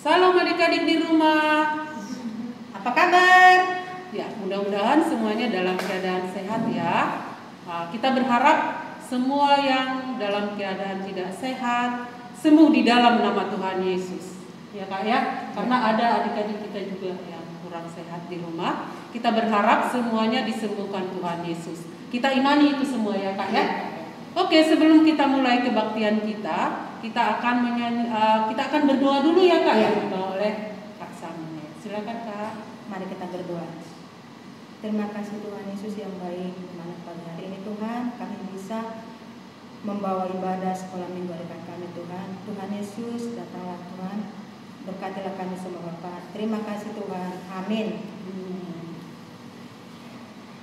Salam adik-adik di rumah. Apa kabar? Ya, mudah-mudahan semuanya dalam keadaan sehat ya. Kita berharap semua yang dalam keadaan tidak sehat sembuh di dalam nama Tuhan Yesus. Ya Kak ya, karena ada adik-adik kita juga yang kurang sehat di rumah. Kita berharap semuanya disembuhkan Tuhan Yesus. Kita imani itu semua ya Kak ya. Oke, sebelum kita mulai kebaktian kita akan berdoa dulu ya Kak ya, oleh Kak Samuel. Silakan Kak. Mari kita berdoa. Terima kasih Tuhan Yesus yang baik, mana pada hari ini Tuhan kami bisa membawa ibadah sekolah minggu dekat kami Tuhan. Tuhan Yesus datanglah Tuhan, berkatilah kami semua Bapak. Terima kasih Tuhan, amin.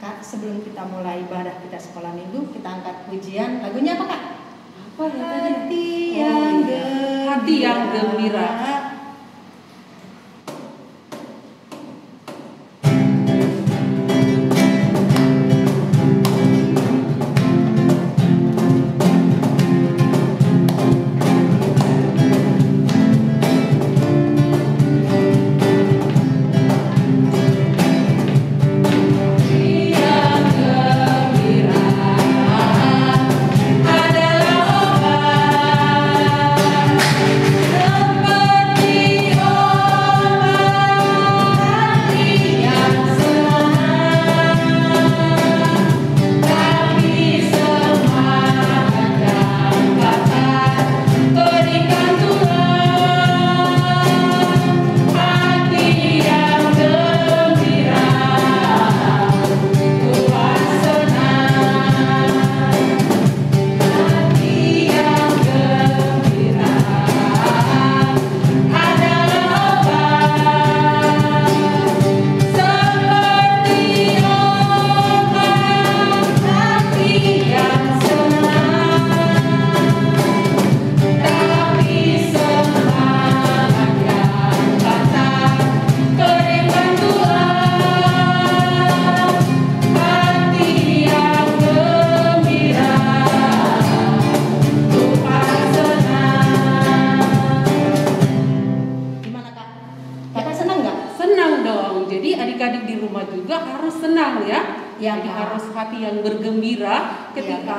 Kak, sebelum kita mulai ibadah kita sekolah minggu, kita angkat pujian. Lagunya apa Kak? Apa ya tadi? Hati yang gembira.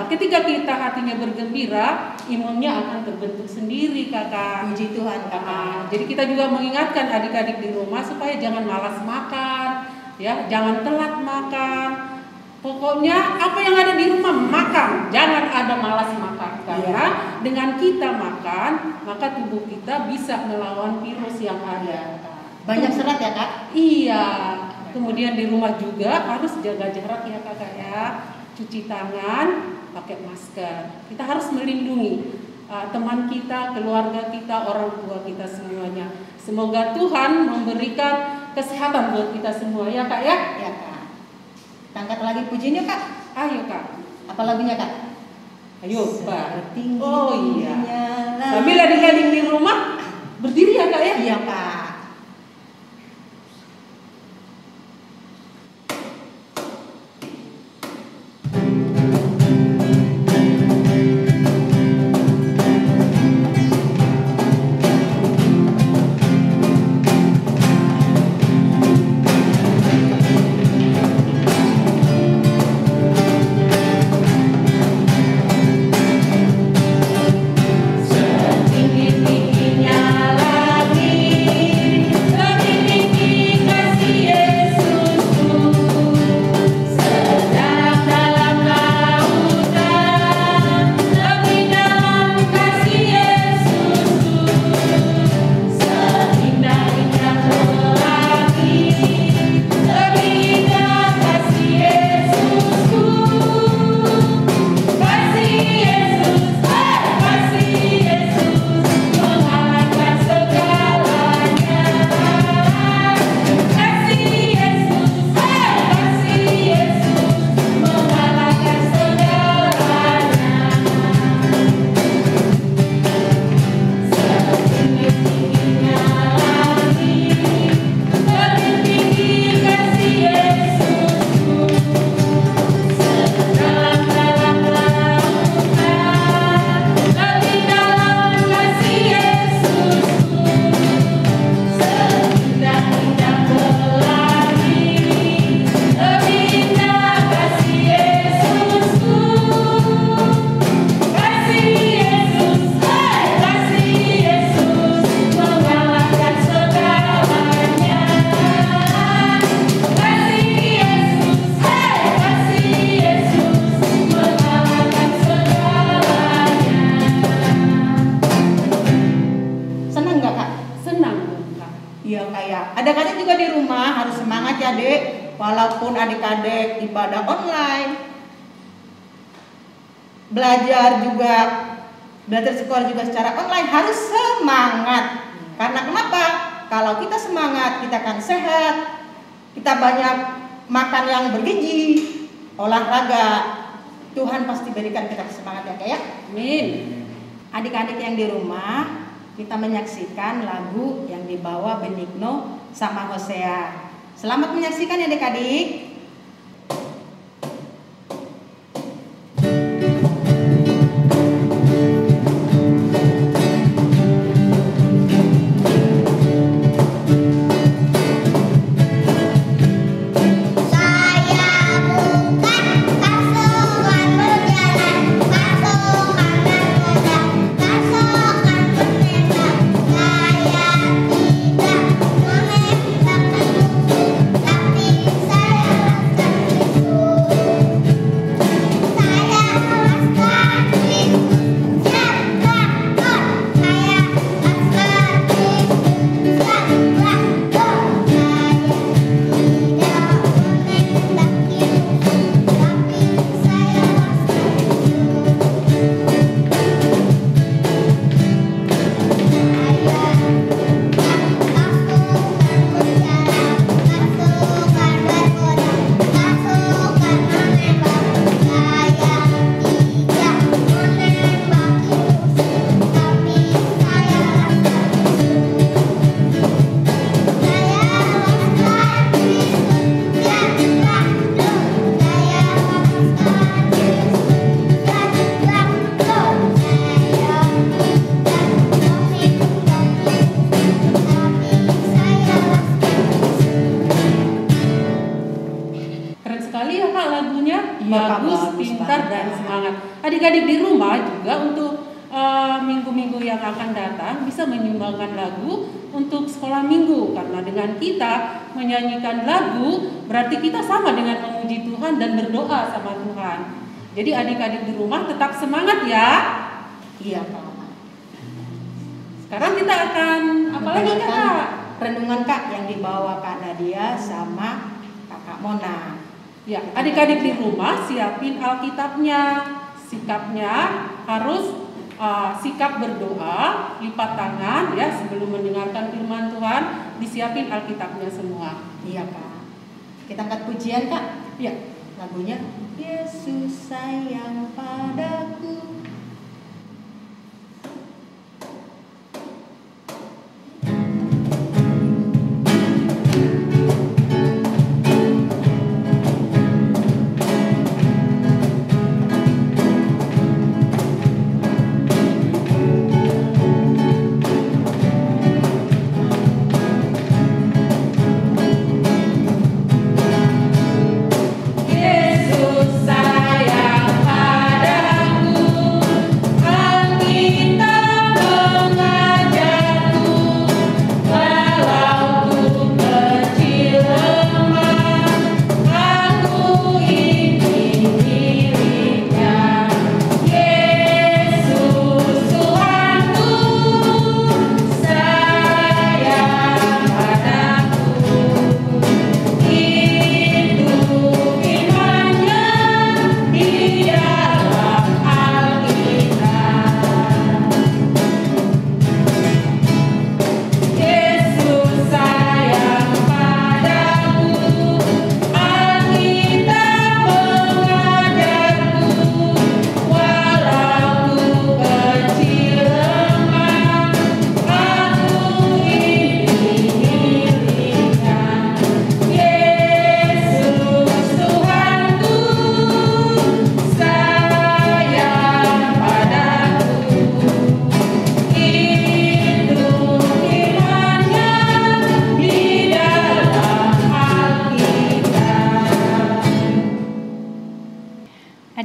Ketika kita hatinya bergembira, imunnya akan terbentuk sendiri Kakak. Puji Tuhan Kakak. Jadi kita juga mengingatkan adik-adik di rumah supaya jangan malas makan, ya, jangan telat makan. Pokoknya apa yang ada di rumah makan, jangan ada malas makan. Karena dengan kita makan, maka tubuh kita bisa melawan virus yang ada. Banyak serat ya Kak? Iya. Kemudian di rumah juga harus jaga jarak ya Kakak ya. Cuci tangan, pakai masker. Kita harus melindungi teman kita, keluarga kita, orang tua kita semuanya. Semoga Tuhan memberikan kesehatan buat kita semua ya Kak ya. Ya Kak. Kita angkat lagi pujiannya Kak. Ayo Kak. Apa lagunya Kak? Ayo Pak. Oh iya. Sambil adik-adik di rumah berdiri ya Kak ya. Iya Kak. Setinggi-tingginya langit Iya, kayak adik-adik juga di rumah harus semangat ya Dek. Walaupun adik-adik ibadah online, belajar sekolah juga secara online, harus semangat. Karena kenapa? Kalau kita semangat, kita akan sehat. Kita banyak makan yang bergizi, olahraga. Tuhan pasti berikan kita semangat ya kayak. Amin. Adik-adik yang di rumah, kita menyaksikan lagu yang dibawa Benigno sama Hosea. Selamat menyaksikan ya adik-adik. Bagus, pintar, dan semangat. Adik-adik di rumah juga untuk minggu-minggu yang akan datang bisa menyumbangkan lagu untuk sekolah minggu, karena dengan kita menyanyikan lagu berarti kita sama dengan memuji Tuhan dan berdoa sama Tuhan. Jadi adik-adik di rumah tetap semangat ya. Iya Kak. Sekarang kita akan apa lagi Kak? Renungan Kak yang dibawa Kak Nadia sama Kakak Mona. Ya, adik-adik di rumah siapin Alkitabnya. Sikapnya harus sikap berdoa, lipat tangan ya sebelum mendengarkan firman Tuhan, disiapin Alkitabnya semua. Iya Kak. Kita angkat pujian Kak. Ya. Lagunya Yesus sayang padaku.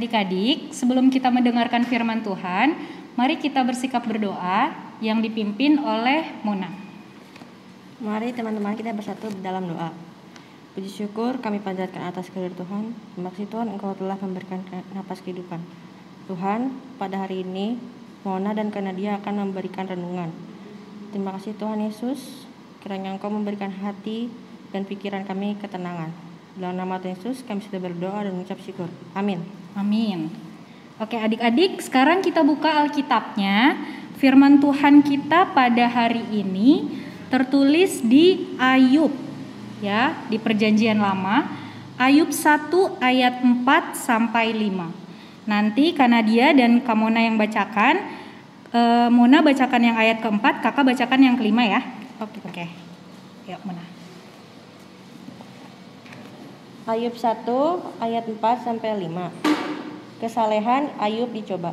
Adik-adik, sebelum kita mendengarkan firman Tuhan, mari kita bersikap berdoa yang dipimpin oleh Mona. Mari teman-teman kita bersatu dalam doa. Puji syukur kami panjatkan atas kehadirat Tuhan. Terima kasih Tuhan Engkau telah memberikan napas kehidupan. Tuhan, pada hari ini Mona dan Kak Nadia akan memberikan renungan. Terima kasih Tuhan Yesus. Kiranya Engkau memberikan hati dan pikiran kami ketenangan. Dalam nama Tuhan Yesus kami sudah berdoa dan mengucap syukur. Amin. Amin. Oke adik-adik, sekarang kita buka Alkitabnya. Firman Tuhan kita pada hari ini tertulis di Ayub, ya, di Perjanjian Lama, Ayub 1 ayat 4 sampai 5. Nanti Kanadia dan Kamona yang bacakan, Mona bacakan yang ayat keempat, kakak bacakan yang kelima ya. Oke. Yuk Mona. Ayub 1 ayat 4 sampai 5. Kesalehan Ayub dicoba.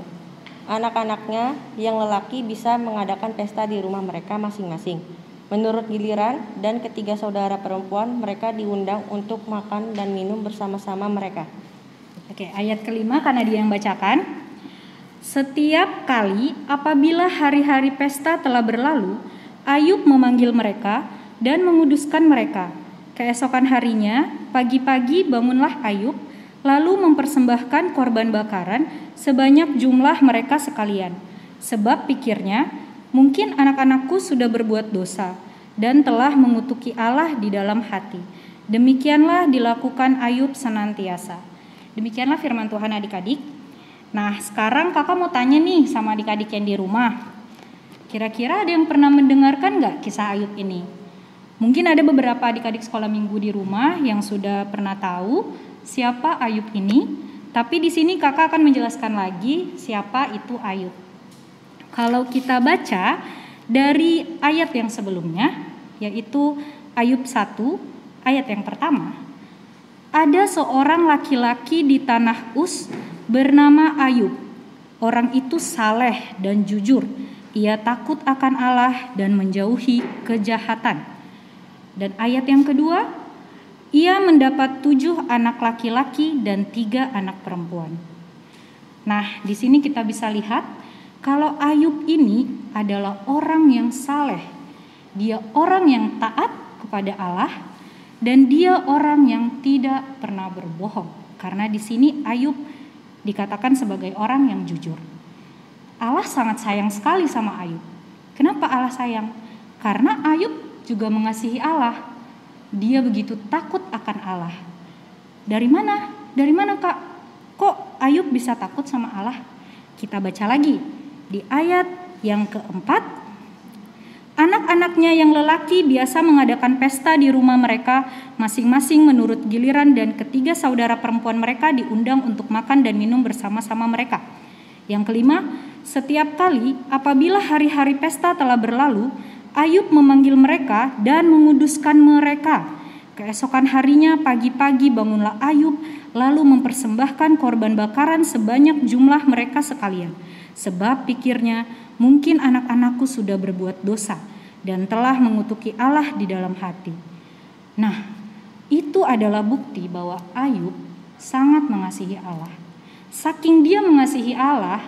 Anak-anaknya yang lelaki bisa mengadakan pesta di rumah mereka masing-masing. Menurut giliran, dan ketiga saudara perempuan mereka diundang untuk makan dan minum bersama-sama mereka. Oke, ayat kelima karena dia yang bacakan. Setiap kali apabila hari-hari pesta telah berlalu, Ayub memanggil mereka dan menguduskan mereka. Keesokan harinya, pagi-pagi bangunlah Ayub, lalu mempersembahkan korban bakaran sebanyak jumlah mereka sekalian. Sebab pikirnya, mungkin anak-anakku sudah berbuat dosa dan telah mengutuki Allah di dalam hati. Demikianlah dilakukan Ayub senantiasa. Demikianlah firman Tuhan adik-adik. Nah sekarang kakak mau tanya nih sama adik-adik yang di rumah. Kira-kira ada yang pernah mendengarkan gak kisah Ayub ini? Mungkin ada beberapa adik-adik sekolah minggu di rumah yang sudah pernah tahu siapa Ayub ini, tapi di sini kakak akan menjelaskan lagi siapa itu Ayub. Kalau kita baca dari ayat yang sebelumnya, yaitu Ayub 1 ayat yang pertama, ada seorang laki-laki di tanah Uz bernama Ayub. Orang itu saleh dan jujur, ia takut akan Allah dan menjauhi kejahatan. Dan ayat yang kedua, ia mendapat 7 anak laki-laki dan 3 anak perempuan. Nah, di sini kita bisa lihat kalau Ayub ini adalah orang yang saleh. Dia orang yang taat kepada Allah dan dia orang yang tidak pernah berbohong. Karena di sini Ayub dikatakan sebagai orang yang jujur. Allah sangat sayang sekali sama Ayub. Kenapa Allah sayang? Karena Ayub juga mengasihi Allah. Dia begitu takut akan Allah. Dari mana? Dari mana kak? Kok Ayub bisa takut sama Allah? Kita baca lagi di ayat yang keempat. Anak-anaknya yang lelaki biasa mengadakan pesta di rumah mereka masing-masing menurut giliran, dan ketiga saudara perempuan mereka diundang untuk makan dan minum bersama-sama mereka. Yang kelima, setiap kali apabila hari-hari pesta telah berlalu, Ayub memanggil mereka dan menguduskan mereka. Keesokan harinya pagi-pagi bangunlah Ayub, lalu mempersembahkan korban bakaran sebanyak jumlah mereka sekalian. Sebab pikirnya, mungkin anak-anakku sudah berbuat dosa dan telah mengutuki Allah di dalam hati. Nah, itu adalah bukti bahwa Ayub sangat mengasihi Allah. Saking dia mengasihi Allah,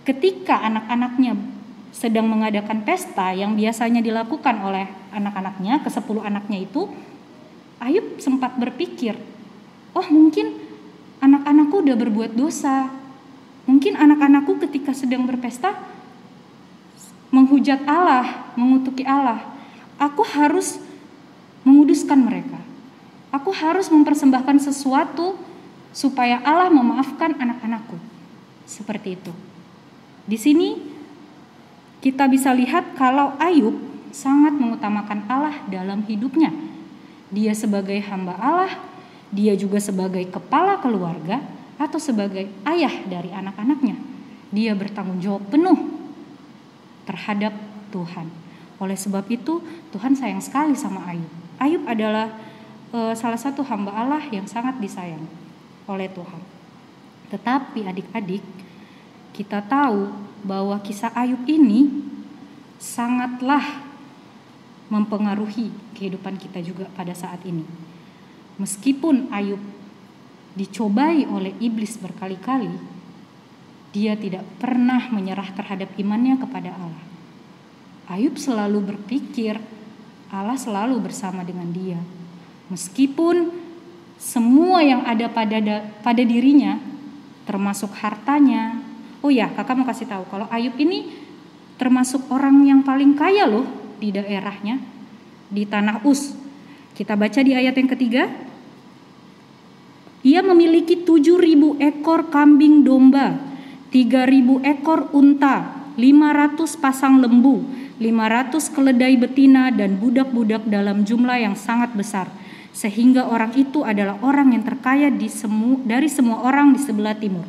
ketika anak-anaknya sedang mengadakan pesta yang biasanya dilakukan oleh anak-anaknya, ke-10 anaknya itu, Ayub sempat berpikir, oh mungkin anak-anakku udah berbuat dosa. Mungkin anak-anakku ketika sedang berpesta menghujat Allah, mengutuki Allah. Aku harus menguduskan mereka. Aku harus mempersembahkan sesuatu supaya Allah memaafkan anak-anakku. Seperti itu. Di sini kita bisa lihat kalau Ayub sangat mengutamakan Allah dalam hidupnya. Dia sebagai hamba Allah, dia juga sebagai kepala keluarga atau sebagai ayah dari anak-anaknya. Dia bertanggung jawab penuh terhadap Tuhan. Oleh sebab itu, Tuhan sayang sekali sama Ayub. Ayub adalah salah satu hamba Allah yang sangat disayang oleh Tuhan. Tetapi adik-adik, kita tahu bahwa kisah Ayub ini sangatlah mempengaruhi kehidupan kita juga pada saat ini. Meskipun Ayub dicobai oleh iblis berkali-kali, dia tidak pernah menyerah terhadap imannya kepada Allah. Ayub selalu berpikir Allah selalu bersama dengan dia. Meskipun semua yang ada pada dirinya, termasuk hartanya. Oh ya, kakak mau kasih tahu kalau Ayub ini termasuk orang yang paling kaya loh di daerahnya. di tanah Uz. Kita baca di ayat yang ketiga. Ia memiliki 7.000 ekor kambing domba, 3.000 ekor unta, 500 pasang lembu, 500 keledai betina dan budak-budak dalam jumlah yang sangat besar. Sehingga orang itu adalah orang yang terkaya dari semua orang di sebelah timur.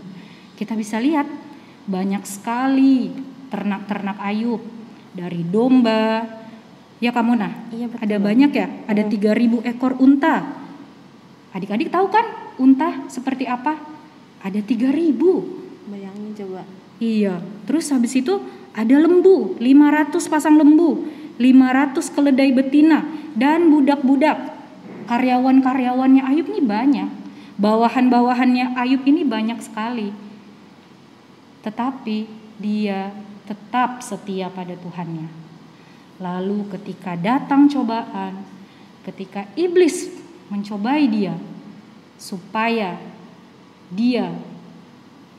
Kita bisa lihat banyak sekali ternak-ternak Ayub, dari domba. Ya kamu nah, Iya, betul. ada banyak ya, ada 3.000 ekor unta. Adik-adik tahu kan unta seperti apa? Ada 3.000. Bayangin coba. Iya, terus habis itu ada lembu, 500 pasang lembu, 500 keledai betina dan budak-budak. Karyawan-karyawannya Ayub ini banyak. Bawahan-bawahannya Ayub ini banyak sekali. Tetapi dia tetap setia pada Tuhannya. Lalu ketika datang cobaan, ketika iblis mencobai dia supaya dia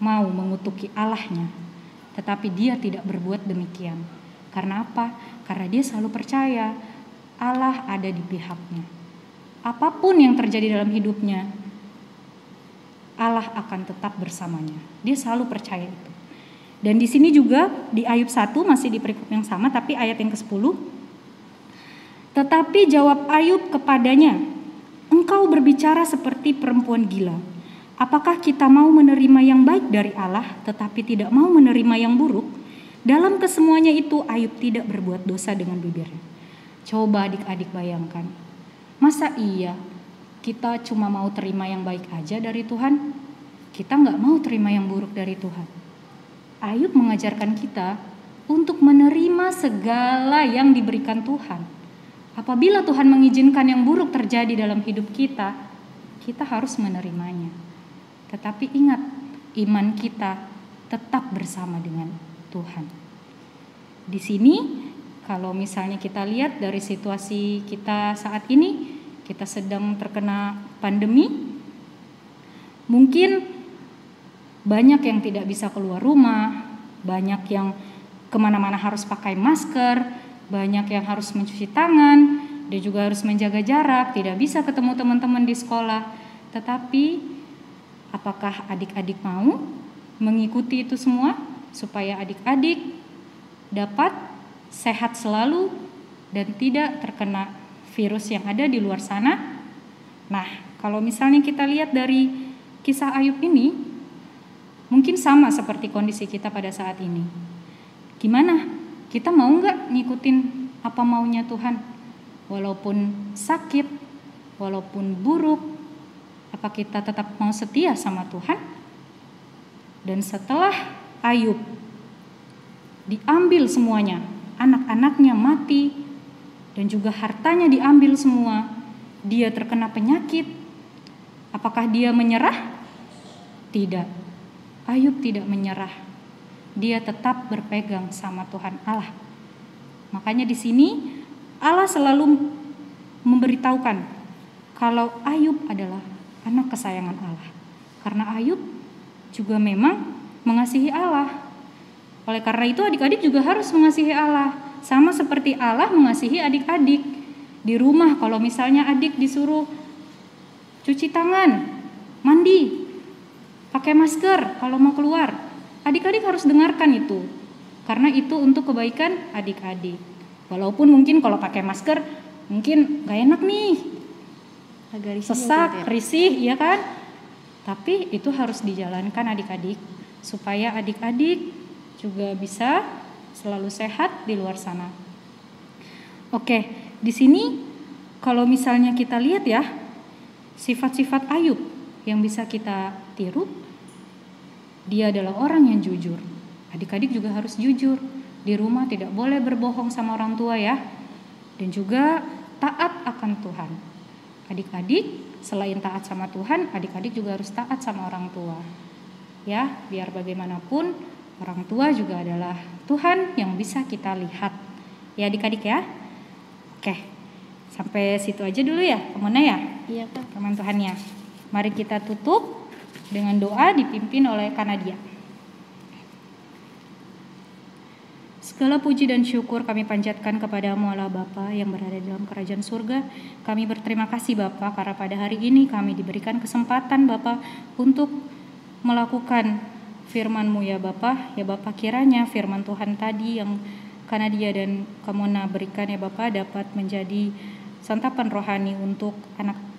mau mengutuki Allahnya, tetapi dia tidak berbuat demikian. Karena apa? Karena dia selalu percaya Allah ada di pihaknya. Apapun yang terjadi dalam hidupnya, Allah akan tetap bersamanya. Dia selalu percaya itu. Dan di sini juga di Ayub 1 masih di perikop yang sama, tapi ayat yang ke-10. Tetapi jawab Ayub kepadanya, engkau berbicara seperti perempuan gila. Apakah kita mau menerima yang baik dari Allah tetapi tidak mau menerima yang buruk? Dalam kesemuanya itu Ayub tidak berbuat dosa dengan bibirnya. Coba adik-adik bayangkan, masa iya kita cuma mau terima yang baik aja dari Tuhan? Kita gak mau terima yang buruk dari Tuhan. Ayub mengajarkan kita untuk menerima segala yang diberikan Tuhan. Apabila Tuhan mengizinkan yang buruk terjadi dalam hidup kita, kita harus menerimanya. Tetapi ingat, iman kita tetap bersama dengan Tuhan. Di sini, kalau misalnya kita lihat dari situasi kita saat ini, kita sedang terkena pandemi, mungkin banyak yang tidak bisa keluar rumah, banyak yang kemana-mana harus pakai masker, banyak yang harus mencuci tangan, dia juga harus menjaga jarak, tidak bisa ketemu teman-teman di sekolah. Tetapi apakah adik-adik mau mengikuti itu semua supaya adik-adik dapat sehat selalu dan tidak terkena virus yang ada di luar sana? Nah, kalau misalnya kita lihat dari kisah Ayub ini, mungkin sama seperti kondisi kita pada saat ini. Gimana? Kita mau nggak ngikutin apa maunya Tuhan? Walaupun sakit, walaupun buruk, apa kita tetap mau setia sama Tuhan? Dan setelah Ayub diambil semuanya, anak-anaknya mati, dan juga hartanya diambil semua, dia terkena penyakit, apakah dia menyerah? Tidak. Ayub tidak menyerah. Dia tetap berpegang sama Tuhan Allah. Makanya di sini Allah selalu memberitahukan kalau Ayub adalah anak kesayangan Allah. Karena Ayub juga memang mengasihi Allah. Oleh karena itu adik-adik juga harus mengasihi Allah. Sama seperti Allah mengasihi adik-adik. Di rumah kalau misalnya adik disuruh cuci tangan, mandi, pakai masker kalau mau keluar, adik-adik harus dengarkan itu. Karena itu untuk kebaikan adik-adik. Walaupun mungkin kalau pakai masker mungkin gak enak nih, Agak risih sesak, ya. risih, ya kan? Tapi itu harus dijalankan adik-adik supaya adik-adik juga bisa selalu sehat di luar sana. Oke, di sini kalau misalnya kita lihat ya, sifat-sifat Ayub yang bisa kita tiru, dia adalah orang yang jujur. Adik-adik juga harus jujur. Di rumah tidak boleh berbohong sama orang tua ya. Dan juga taat akan Tuhan. Adik-adik selain taat sama Tuhan, adik-adik juga harus taat sama orang tua. Ya, biar bagaimanapun orang tua juga adalah Tuhan yang bisa kita lihat. Ya adik-adik ya. Oke, sampai situ aja dulu ya, Kemana ya? Iya Kak. Firman Tuhan ya. Mari kita tutup dengan doa dipimpin oleh Kanadia. Segala puji dan syukur kami panjatkan kepadamu Allah Bapa yang berada dalam kerajaan surga. Kami berterima kasih Bapa karena pada hari ini kami diberikan kesempatan Bapa untuk melakukan firman-Mu ya Bapa. Ya Bapa, kiranya firman Tuhan tadi yang Kanadia dan Kamona berikan ya Bapa dapat menjadi santapan rohani untuk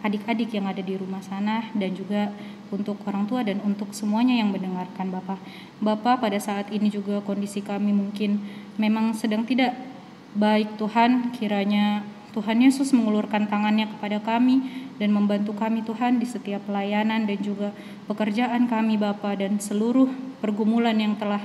adik-adik yang ada di rumah sana dan juga untuk orang tua dan untuk semuanya yang mendengarkan Bapa. Bapa, pada saat ini juga kondisi kami mungkin memang sedang tidak baik Tuhan. Kiranya Tuhan Yesus mengulurkan tangannya kepada kami dan membantu kami Tuhan di setiap pelayanan dan juga pekerjaan kami Bapa, dan seluruh pergumulan yang telah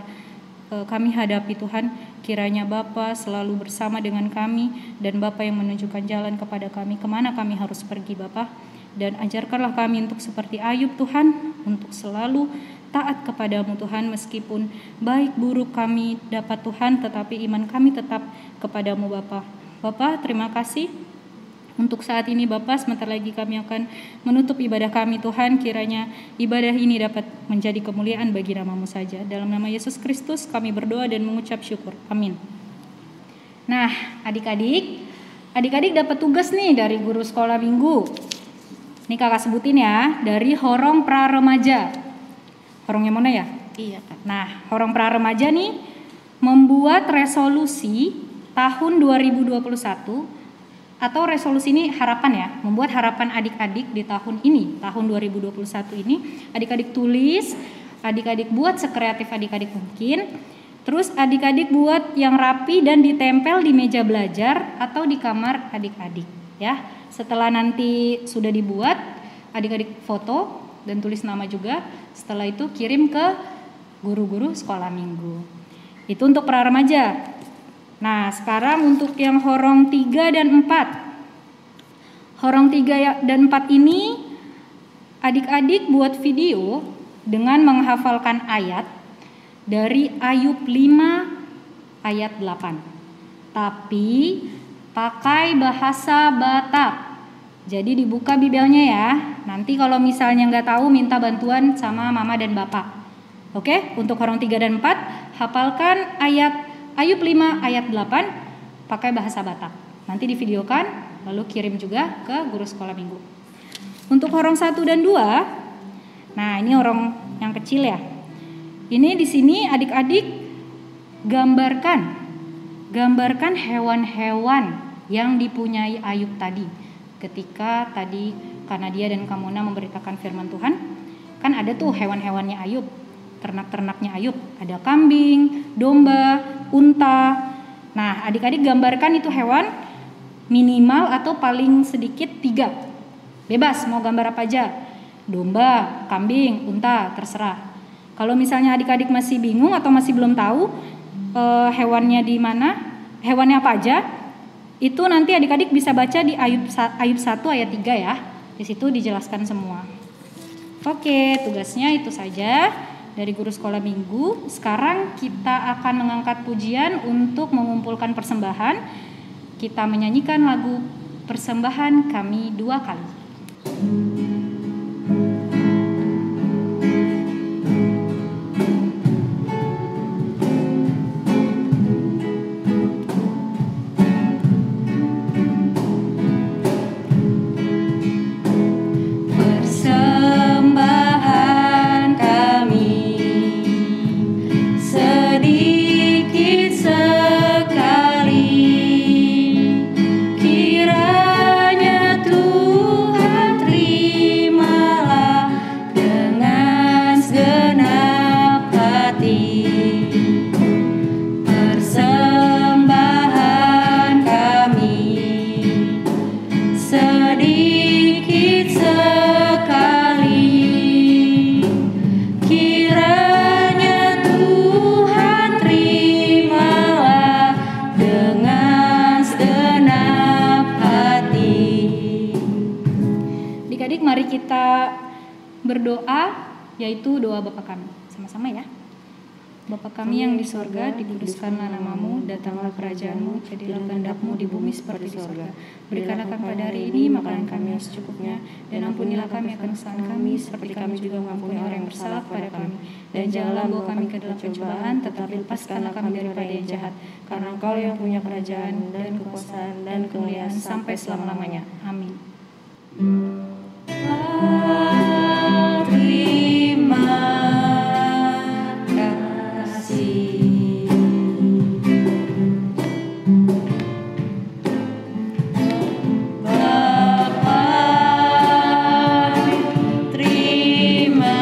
kami hadapi Tuhan. Kiranya Bapa selalu bersama dengan kami dan Bapa yang menunjukkan jalan kepada kami kemana kami harus pergi Bapa. Dan ajarkanlah kami untuk seperti Ayub Tuhan, untuk selalu taat kepadamu Tuhan, meskipun baik buruk kami dapat Tuhan, tetapi iman kami tetap kepadamu Bapa. Bapa, terima kasih untuk saat ini Bapa. Sebentar lagi kami akan menutup ibadah kami Tuhan. Kiranya ibadah ini dapat menjadi kemuliaan bagi nama-Mu saja. Dalam nama Yesus Kristus kami berdoa dan mengucap syukur. Amin. Nah, adik-adik dapat tugas nih dari guru sekolah minggu. Ini kakak sebutin ya, dari Horong Pra Remaja. Horongnya mana ya? Iya Kak. Nah, Horong Pra Remaja nih membuat resolusi tahun 2021, atau resolusi ini harapan ya, membuat harapan adik-adik di tahun ini, tahun 2021 ini. Adik-adik tulis, adik-adik buat sekreatif adik-adik mungkin. Terus adik-adik buat yang rapi dan ditempel di meja belajar atau di kamar adik-adik ya. Setelah nanti sudah dibuat, adik-adik foto dan tulis nama juga. Setelah itu kirim ke guru-guru sekolah minggu. Itu untuk pra remaja. Nah, sekarang untuk yang Horong 3 dan 4. Horong 3 dan 4 ini adik-adik buat video dengan menghafalkan ayat dari Ayub 5 ayat 8. Tapi pakai bahasa Batak. Jadi dibuka Bibelnya ya. Nanti kalau misalnya nggak tahu, minta bantuan sama mama dan bapak. Oke, untuk Horong 3 dan 4, hafalkan ayat Ayub 5 ayat 8 pakai bahasa Batak. Nanti divideokan, lalu kirim juga ke guru sekolah minggu. Untuk Horong 1 dan 2, nah ini Horong yang kecil ya. Ini di sini adik-adik gambarkan hewan-hewan yang dipunyai Ayub tadi. Ketika tadi Kanadia dan Kamona memberitakan firman Tuhan, kan ada tuh hewan-hewannya Ayub, ternak-ternaknya Ayub, ada kambing, domba, unta. Nah, adik-adik gambarkan itu hewan minimal atau paling sedikit 3. Bebas mau gambar apa aja, domba, kambing, unta, terserah. Kalau misalnya adik-adik masih bingung atau masih belum tahu hewannya di mana, hewannya apa aja, itu nanti adik-adik bisa baca di Ayub 1 ayat 3 ya. Di situ dijelaskan semua. Oke, tugasnya itu saja dari guru sekolah minggu. Sekarang kita akan mengangkat pujian untuk mengumpulkan persembahan. Kita menyanyikan lagu Persembahan Kami 2 kali. Mari kita berdoa, yaitu doa Bapa kami. Sama-sama ya. Bapa kami yang di sorga, dikuduskanlah namamu, datanglah kerajaanmu, jadilah kehendak-mu di bumi seperti di sorga. Berikanlah kami pada hari ini makanan kami yang secukupnya, dan ampunilah kami akan kesalahan kami, seperti kami juga mengampuni orang yang bersalah kepada kami. Dan janganlah bawa kami ke dalam pencobaan, tetapi lepaskanlah kami daripada yang jahat. Karena Engkau yang punya kerajaan dan kekuasaan dan kemuliaan sampai selama-lamanya. Amin. Terima kasih. Bapa, terima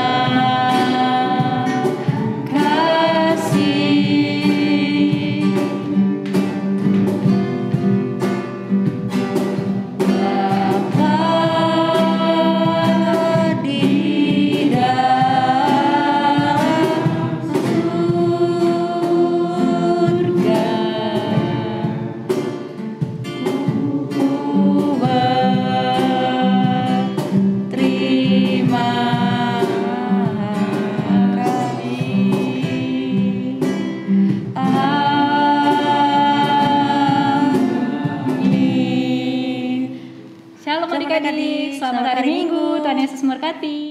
kasih. Bapa di dalam surga, ku berterima kasih. Amin. Shalom adik-adik, selamat hari Minggu, Tuhan Yesus memberkati.